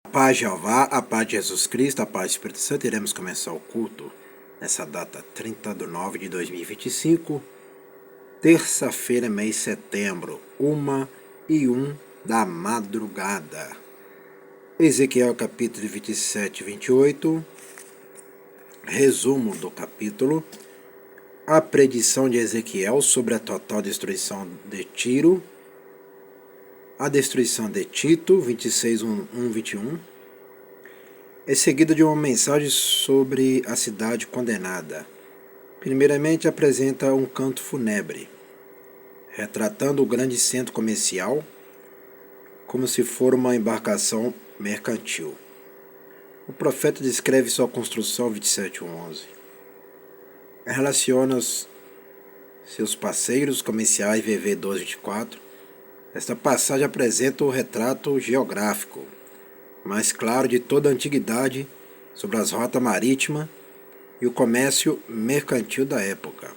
A paz de Jeová, a paz de Jesus Cristo, a paz do Espírito Santo. Iremos começar o culto nessa data 30/9/2025, terça-feira, mês de setembro, 1h01 da madrugada. Ezequiel capítulo 27 e 28, resumo do capítulo, a predição de Ezequiel sobre a total destruição de Tiro, a destruição de Tito, 26:1-21, é seguida de uma mensagem sobre a cidade condenada. Primeiramente apresenta um canto fúnebre, retratando o grande centro comercial como se for uma embarcação mercantil. O profeta descreve sua construção, 27:11. Relaciona seus parceiros comerciais, VV 12:24. Esta passagem apresenta o retrato geográfico mais claro de toda a antiguidade sobre as rotas marítimas e o comércio mercantil da época.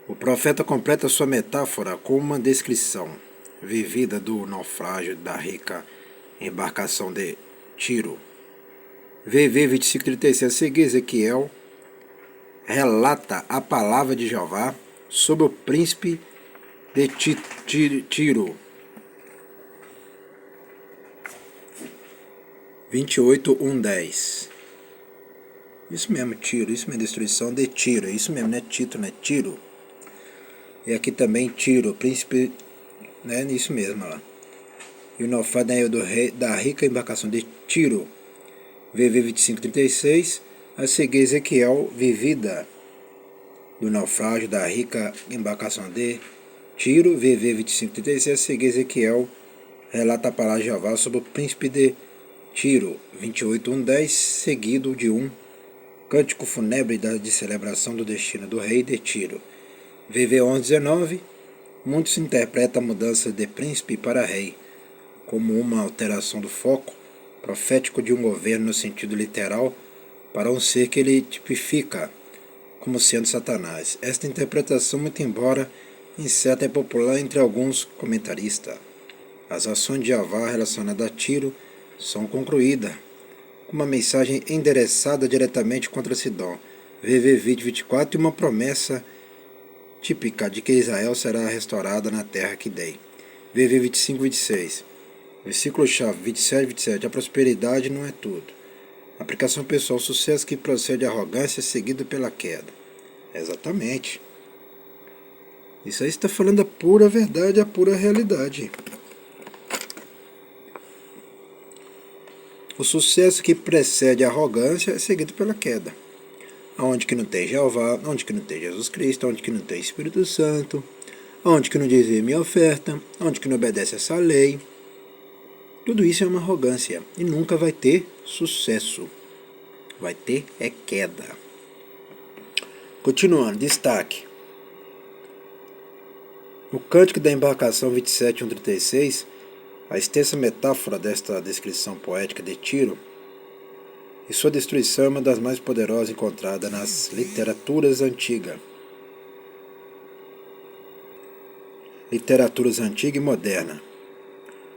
O profeta completa sua metáfora com uma descrição vivida do naufrágio da rica embarcação de Tiro. VV 25:36. A seguir, Ezequiel relata a palavra de Jeová sobre o príncipe de Tiro. 28:1-10. Isso mesmo, Tiro, isso mesmo, destruição de Tiro, isso mesmo, não é Tito, não é Tiro. E aqui também Tiro, príncipe, né, isso mesmo, lá. E o naufrágio da rica embarcação de Tiro, VV 25:36. A seguir, Ezequiel, vivida do naufrágio da rica embarcação de Tiro, VV 25:36. A seguir, Ezequiel relata a palavra de Jeová sobre o príncipe de Tiro, 28:1-10, seguido de um cântico fúnebre de celebração do destino do rei de Tiro. VV 11:19. Muitos interpretam a mudança de príncipe para rei como uma alteração do foco profético de um governo no sentido literal para um ser que ele tipifica como sendo Satanás. Esta interpretação, muito embora incerta, é popular entre alguns comentaristas. As ações de Jeová relacionadas a Tiro são concluídas com uma mensagem endereçada diretamente contra Sidom, VV 20:24, e uma promessa típica de que Israel será restaurada na terra que dei. VV 25:26. Versículo-chave 27:27. A prosperidade não é tudo. Aplicação pessoal: sucesso que procede de arrogância seguido pela queda. Exatamente. Isso aí está falando a pura verdade, a pura realidade. O sucesso que precede a arrogância é seguido pela queda. Onde que não tem Jeová, onde que não tem Jesus Cristo, onde que não tem Espírito Santo, onde que não dizime a oferta, onde que não obedece essa lei. Tudo isso é uma arrogância e nunca vai ter sucesso. Vai ter é queda. Continuando, destaque. O cântico da embarcação 27:1-36, a extensa metáfora desta descrição poética de Tiro e sua destruição é uma das mais poderosas encontradas nas literaturas antigas. Literaturas antiga e moderna.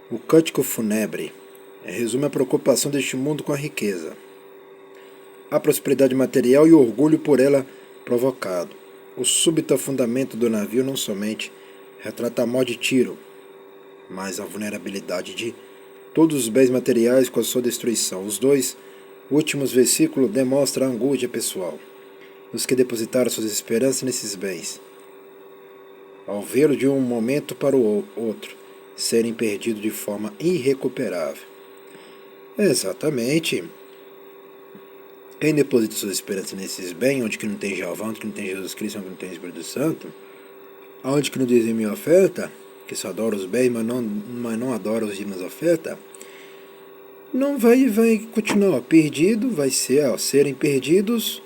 O cântico fúnebre resume a preocupação deste mundo com a riqueza, a prosperidade material e o orgulho por ela provocado. O súbito afundamento do navio não somente retrata a morte de Tiro, mas a vulnerabilidade de todos os bens materiais com a sua destruição. Os dois últimos versículos demonstram a angústia pessoal dos que depositaram suas esperanças nesses bens, ao vê-lo de um momento para o outro serem perdidos de forma irrecuperável. Exatamente. Quem deposita suas esperanças nesses bens, onde que não tem Jeová, onde que não tem Jesus Cristo, onde que não tem Espírito Santo, onde que não dizem minha oferta, que só adora os bens, mas não adora os dízimos oferta, não vai continuar perdido, vai serem perdidos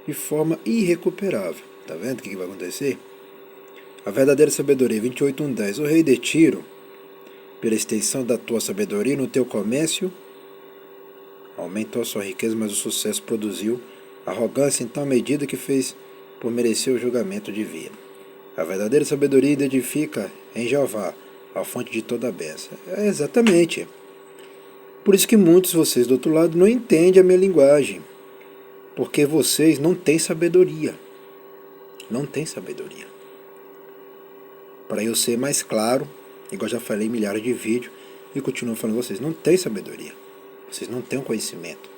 de forma irrecuperável. Tá vendo o que vai acontecer? A verdadeira sabedoria, 28:10. O rei de Tiro, pela extensão da tua sabedoria no teu comércio, aumentou a sua riqueza, mas o sucesso produziu arrogância em tal medida que fez por merecer o julgamento divino. A verdadeira sabedoria identifica em Jeová a fonte de toda a bênção. Exatamente. Por isso que muitos de vocês do outro lado não entendem a minha linguagem. Porque vocês não têm sabedoria. Não têm sabedoria. Para eu ser mais claro, igual já falei em milhares de vídeos, e continuo falando, vocês não têm sabedoria. Vocês não têm conhecimento.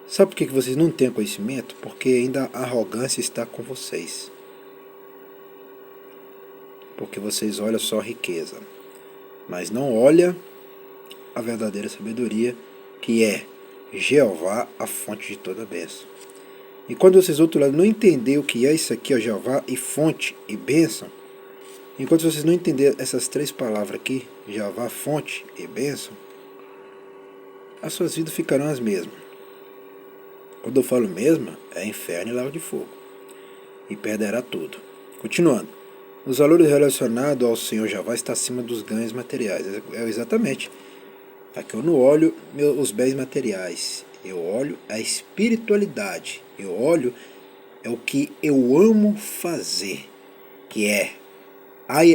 Sabe por que vocês não têm conhecimento? Porque ainda a arrogância está com vocês. Porque vocês olham só a riqueza, mas não olham a verdadeira sabedoria, que é Jeová, a fonte de toda bênção. E quando vocês do outro lado não entenderem o que é isso aqui, ó, Jeová e fonte e bênção, enquanto vocês não entenderem essas três palavras aqui, Jeová, fonte e bênção, as suas vidas ficarão as mesmas. Quando eu falo mesma, é inferno e lago de fogo. E perderá tudo. Continuando. Os valores relacionados ao Senhor Jeová estão acima dos ganhos materiais. É exatamente. Aqui eu não olho os bens materiais. Eu olho a espiritualidade. Eu olho o que eu amo fazer. Que é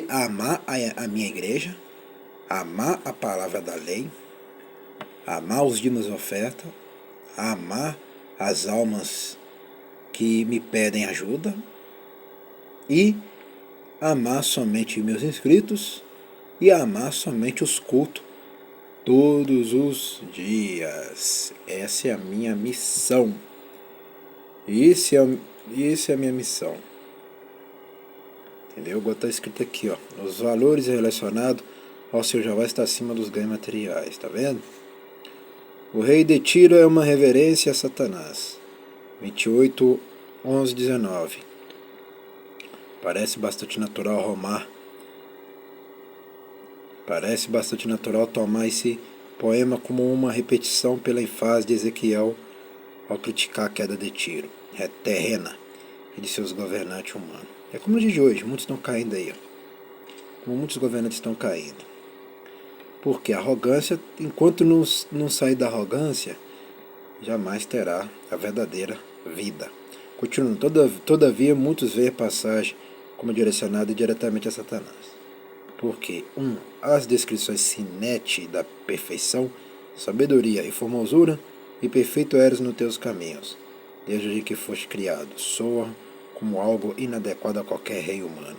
amar a minha igreja, amar a palavra da lei, amar os dízimos e oferta, amar as almas que me pedem ajuda e amar somente meus inscritos e amar somente os cultos todos os dias. Essa é a minha missão. Essa é a minha missão. Entendeu? Agora está escrito aqui, ó. Os valores relacionados ao Senhor Jeová está acima dos ganhos materiais. Tá vendo? O rei de Tiro é uma reverência a Satanás. 28, 11, 19. Parece bastante natural tomar esse poema como uma repetição pela ênfase de Ezequiel ao criticar a queda de Tiro, terrena, e de seus governantes humanos. É como no dia de hoje, muitos estão caindo aí, ó. Como muitos governantes estão caindo. Porque a arrogância, enquanto não sair da arrogância, jamais terá a verdadeira vida. Continuando, todavia, muitos veem a passagem como direcionada diretamente a Satanás. Porque, as descrições sinete da perfeição, sabedoria e formosura, e perfeito eres nos teus caminhos, desde o dia que foste criado, soa como algo inadequado a qualquer rei humano.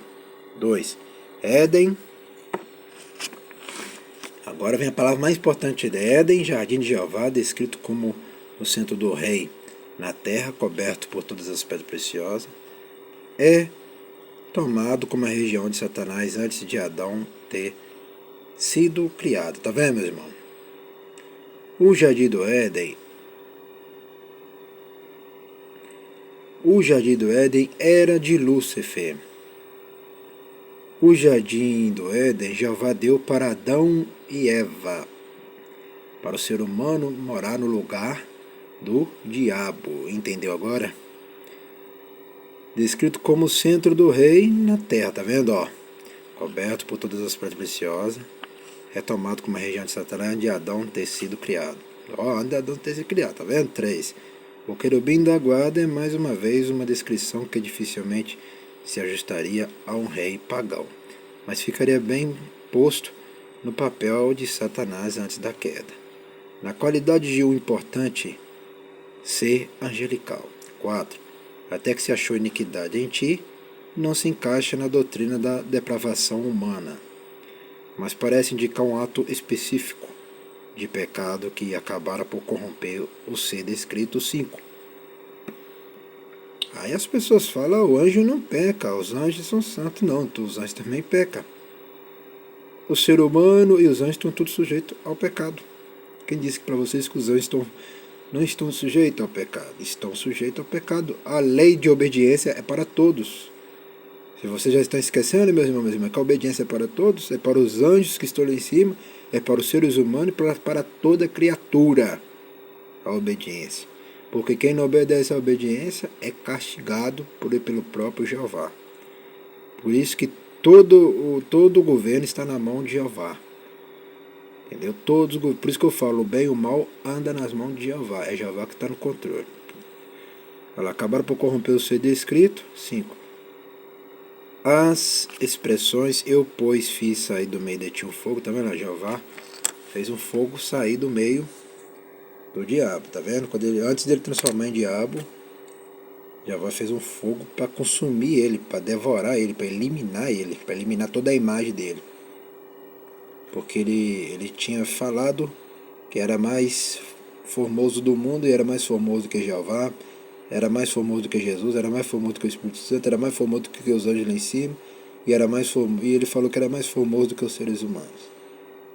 2. Éden. Agora vem a palavra mais importante de Éden, jardim de Jeová, descrito como o centro do rei na terra, coberto por todas as pedras preciosas, é tomado como a região de Satanás antes de Adão ter sido criado. Tá vendo, meu irmão? O jardim do Éden era de Lúcifer. O jardim do Éden, Jeová deu para Adão e Eva, para o ser humano morar no lugar do diabo. Entendeu agora? Descrito como o centro do rei na terra, tá vendo? Ó, coberto por todas as pedras preciosas, retomado como a região de Satanás de Adão ter sido criado. Ó, onde Adão ter sido criado, tá vendo? 3. O querubim da guarda é mais uma vez uma descrição que dificilmente se ajustaria a um rei pagão, mas ficaria bem posto no papel de Satanás antes da queda, na qualidade de um importante ser angelical. 4. Até que se achou iniquidade em ti, não se encaixa na doutrina da depravação humana, mas parece indicar um ato específico de pecado que acabara por corromper o ser descrito. 5. Aí as pessoas falam, o anjo não peca, os anjos são santos. Não, os anjos também pecam. O ser humano e os anjos estão todos sujeitos ao pecado. Quem disse para vocês que os anjos não estão sujeitos ao pecado? Estão sujeitos ao pecado. A lei de obediência é para todos. Se você já está esquecendo, meus irmãos, que a obediência é para todos, é para os anjos que estão lá em cima, é para os seres humanos e para toda criatura a obediência. Porque quem não obedece à obediência é castigado pelo próprio Jeová. Por isso que todo o governo está na mão de Jeová. Entendeu? Por isso que eu falo, o bem e o mal anda nas mãos de Jeová. É Jeová que está no controle. Ela acabaram por corromper o ser descrito. 5. As expressões eu, pois, fiz sair do meio de ti um fogo. Tá vendo? Jeová fez um fogo sair do meio do diabo, tá vendo? Antes dele transformar em diabo, Jeová fez um fogo para consumir ele, para devorar ele, para eliminar toda a imagem dele. Porque ele tinha falado que era mais formoso do mundo e era mais formoso do que Jeová, era mais formoso do que Jesus, era mais formoso do que o Espírito Santo, era mais formoso do que os anjos lá em cima, e ele falou que era mais formoso do que os seres humanos.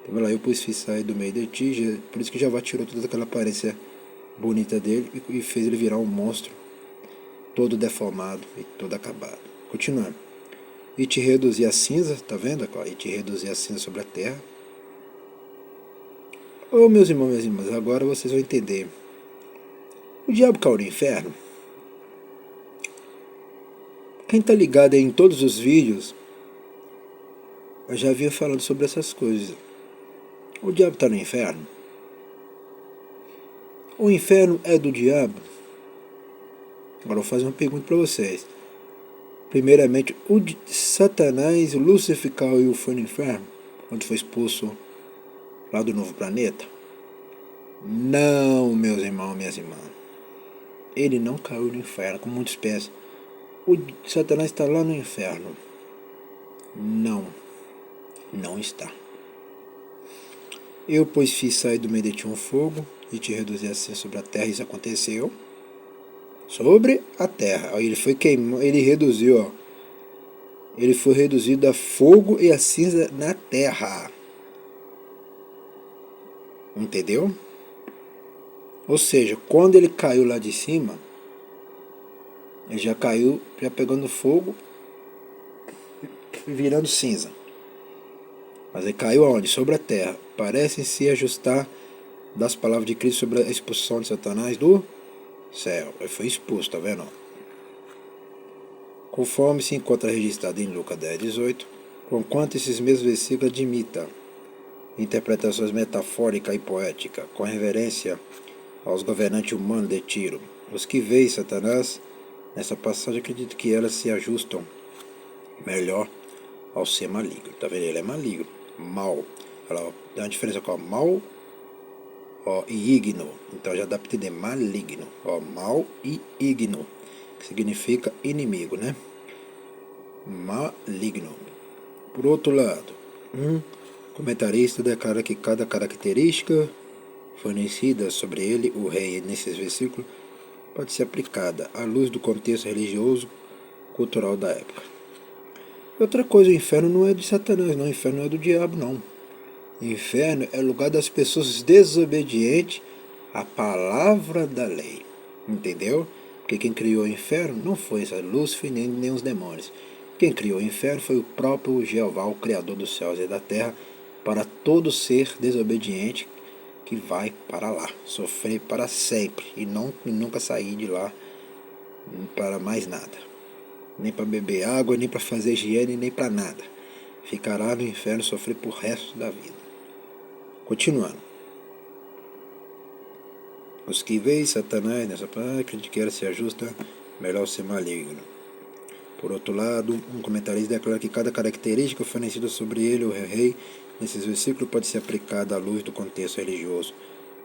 Então lá, eu fiz sair do meio de ti, por isso que Jeová tirou toda aquela aparência bonita dele e fez ele virar um monstro, todo deformado e todo acabado. Continuando. E te reduzir a cinza, tá vendo? E te reduzir a cinza sobre a terra. Ô meus irmãos, minhas irmãs, agora vocês vão entender. O diabo caiu no inferno. Quem tá ligado aí em todos os vídeos, eu já vinha falando sobre essas coisas. O diabo tá no inferno? O inferno é do diabo? Agora eu vou fazer uma pergunta para vocês. Primeiramente, o Satanás, o Lúcifer caiu foi no inferno? Quando foi expulso lá do novo planeta? Não, meus irmãos, minhas irmãs. Ele não caiu no inferno, como muitos pensam. O Satanás está lá no inferno. Não, não está. Eu, pois, fiz sair do meio de ti um fogo e te reduzi assim sobre a terra. Isso aconteceu sobre a terra. Ele foi queimado, ele reduziu, ó. Ele foi reduzido a fogo e a cinza na terra. Entendeu? Ou seja, quando ele caiu lá de cima, ele já caiu, já pegando fogo e virando cinza. Mas ele caiu aonde? Sobre a terra. Parece se ajustar das palavras de Cristo sobre a expulsão de Satanás do céu. Ele foi expulso, tá vendo? Conforme se encontra registrado em Lucas 10:18, conquanto esses mesmos versículos admitam interpretações metafóricas e poéticas, com reverência aos governantes humanos de Tiro. Os que veem Satanás nessa passagem, acredito que elas se ajustam melhor ao ser maligno. Tá vendo? Ele é maligno, mal. Olha lá, dá uma diferença com mal, ó, e igno. Então já dá para entender maligno, ó, mal e igno, que significa inimigo, né? Maligno. Por outro lado, um comentarista declara que cada característica fornecida sobre ele, o rei, nesses versículos, pode ser aplicada à luz do contexto religioso cultural da época. Outra coisa, o inferno não é de Satanás, não. O inferno não é do diabo, não. O inferno é o lugar das pessoas desobedientes à palavra da lei. Entendeu? Porque quem criou o inferno não foi Lúcifer nem os demônios. Quem criou o inferno foi o próprio Jeová, o Criador dos céus e da terra, para todo ser desobediente que vai para lá, sofrer para sempre e nunca sair de lá para mais nada. Nem para beber água, nem para fazer higiene, nem para nada. Ficará no inferno sofrer por resto da vida. Continuando. Os que veem Satanás nessa parte de que ela se ajusta, melhor ser maligno. Por outro lado, um comentarista declara que cada característica fornecida sobre ele, o rei, nesses versículos pode ser aplicada à luz do contexto religioso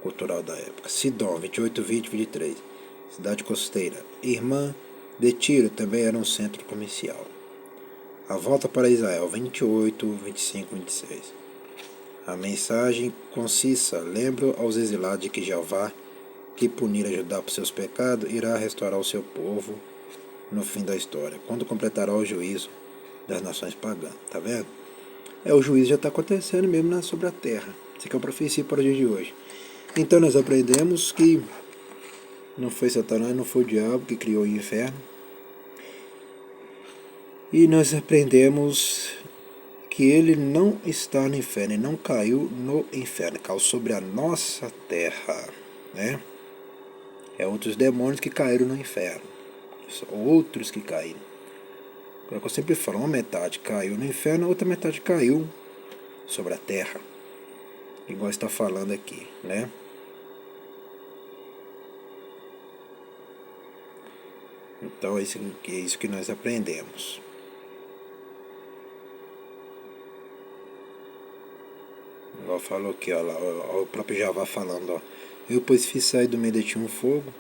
cultural da época. Sidom, 28, 20, 23. Cidade costeira. Irmã de Tiro também era um centro comercial. A volta para Israel, 28, 25, 26. A mensagem concisa lembra aos exilados de que Jeová, que punir a Judá por seus pecados, irá restaurar o seu povo no fim da história, quando completará o juízo das nações pagãs. Tá vendo? O juízo já está acontecendo mesmo sobre a terra. Isso aqui é uma profecia para o dia de hoje. Então nós aprendemos que não foi Satanás, não foi o diabo que criou o inferno. E nós aprendemos que ele não está no inferno, ele não caiu no inferno, caiu sobre a nossa terra, né? É outros demônios que caíram no inferno, são outros que caíram. Como eu sempre falo, uma metade caiu no inferno, a outra metade caiu sobre a terra, igual está falando aqui, né? Então é isso que nós aprendemos. ó, falou aqui, ó, lá, ó, o próprio Jeová falando, ó. Eu, pois, fiz sair do meio de ti um fogo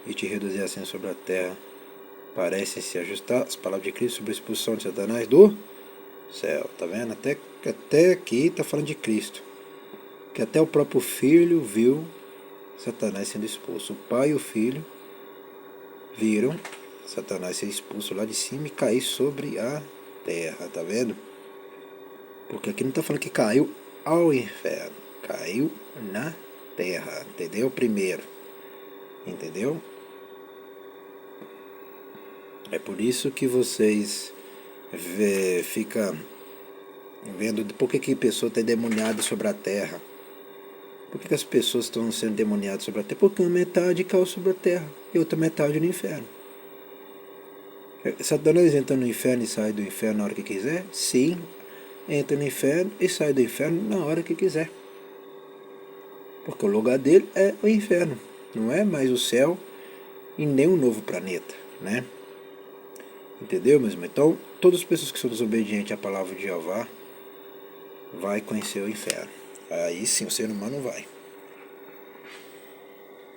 e te reduzi assim sobre a terra. Parecem se ajustar as palavras de Cristo sobre a expulsão de Satanás do céu. Tá vendo? Até aqui tá falando de Cristo. Que até o próprio filho viu Satanás sendo expulso. O pai e o filho viram Satanás ser expulso lá de cima e cair sobre a terra. Tá vendo? Porque aqui não está falando que caiu ao inferno, caiu na terra, entendeu? Primeiro, entendeu? É por isso que vocês ficam vendo por que a pessoa está endemoniada sobre a terra. Por que as pessoas estão sendo demoniadas sobre a terra? Porque uma metade caiu sobre a terra e outra metade no inferno. Satanás entra no inferno e sai do inferno na hora que quiser? Sim, entra no inferno e sai do inferno na hora que quiser. Porque o lugar dele é o inferno, não é mais o céu e nem um novo planeta, né? Entendeu, meus irmãos? Então, todas as pessoas que são desobedientes à palavra de Jeová vai conhecer o inferno. Aí sim, o ser humano vai.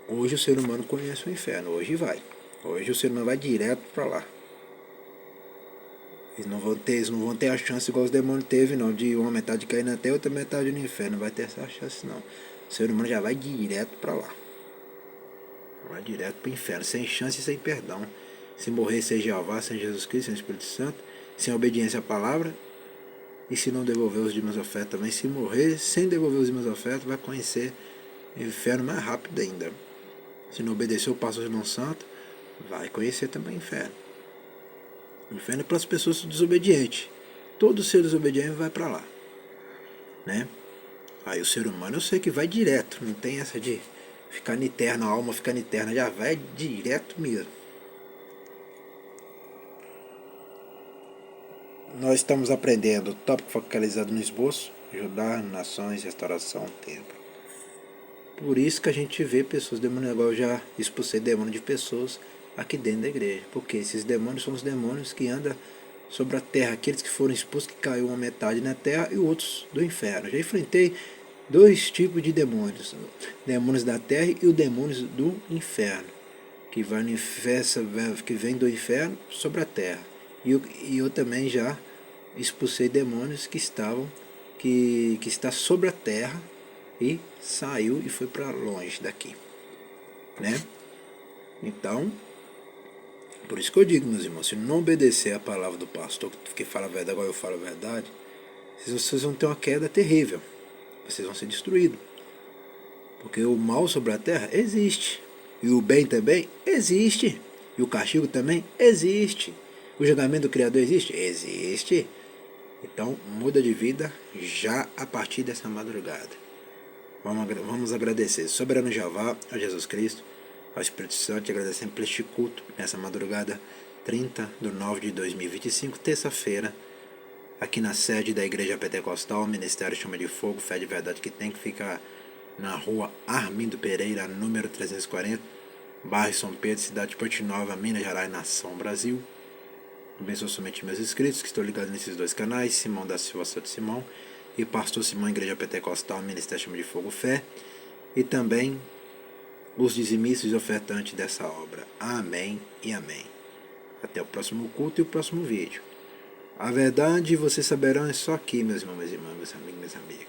Hoje o ser humano conhece o inferno, hoje vai. Hoje o ser humano vai direto para lá. Eles não vão ter a chance igual os demônios teve, não, de uma metade cair na terra e outra metade no inferno. Não vai ter essa chance, não. O ser humano já vai direto para lá. Vai direto para o inferno, sem chance e sem perdão. Se morrer sem Jeová, sem Jesus Cristo, sem Espírito Santo, sem obediência à palavra, e se não devolver os dízimos ofertas também, se morrer sem devolver os dízimos ofertas, vai conhecer o inferno mais rápido ainda. Se não obedecer o passo do irmão santo, vai conhecer também o inferno. O inferno é para as pessoas desobedientes. Todo ser desobediente vai para lá, né? Aí o ser humano eu sei que vai direto, não tem essa de ficar na eterna, a alma ficar na eterna, já vai direto mesmo. Nós estamos aprendendo o tópico focalizado no esboço, ajudar nações, restauração, templo. Por isso que a gente vê pessoas demônios, igual eu já expulsei demônio de pessoas aqui dentro da igreja. Porque esses demônios são os demônios que andam sobre a terra, aqueles que foram expulsos, que caiu uma metade na terra e outros do inferno. Já enfrentei dois tipos de demônios, demônios da terra e os demônios do inferno, que vai no inferno, que vem do inferno sobre a terra. E eu também já expulsei demônios que está sobre a terra e saiu e foi para longe daqui, né? Então, por isso que eu digo, meus irmãos, se não obedecer a palavra do pastor que fala a verdade, agora eu falo a verdade, vocês vão ter uma queda terrível, vocês vão ser destruídos, porque o mal sobre a terra existe, e o bem também existe, e o castigo também existe. O julgamento do Criador existe? Existe. Então, muda de vida já a partir dessa madrugada. Vamos agradecer soberano Jeová, a Jesus Cristo, ao Espírito Santo, e agradecendo por este culto nessa madrugada 30/9/2025, terça-feira, aqui na sede da Igreja Pentecostal, Ministério Chama de Fogo, Fé de Verdade, que tem que ficar na rua Armindo Pereira, número 340, bairro São Pedro, cidade de Ponte Nova, Minas Gerais, nação Brasil. Abençoe somente meus inscritos que estão ligados nesses dois canais, Simão da Silva Santo Simão e Pastor Simão, Igreja Pentecostal, Ministério Chama de Fogo, Fé, e também os dizimistas e ofertantes dessa obra. Amém e amém. Até o próximo culto e o próximo vídeo. A verdade vocês saberão é só aqui, meus irmãos, minhas irmãs, meus amigos, minhas amigas.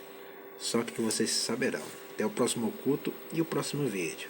Só que vocês saberão. Até o próximo culto e o próximo vídeo.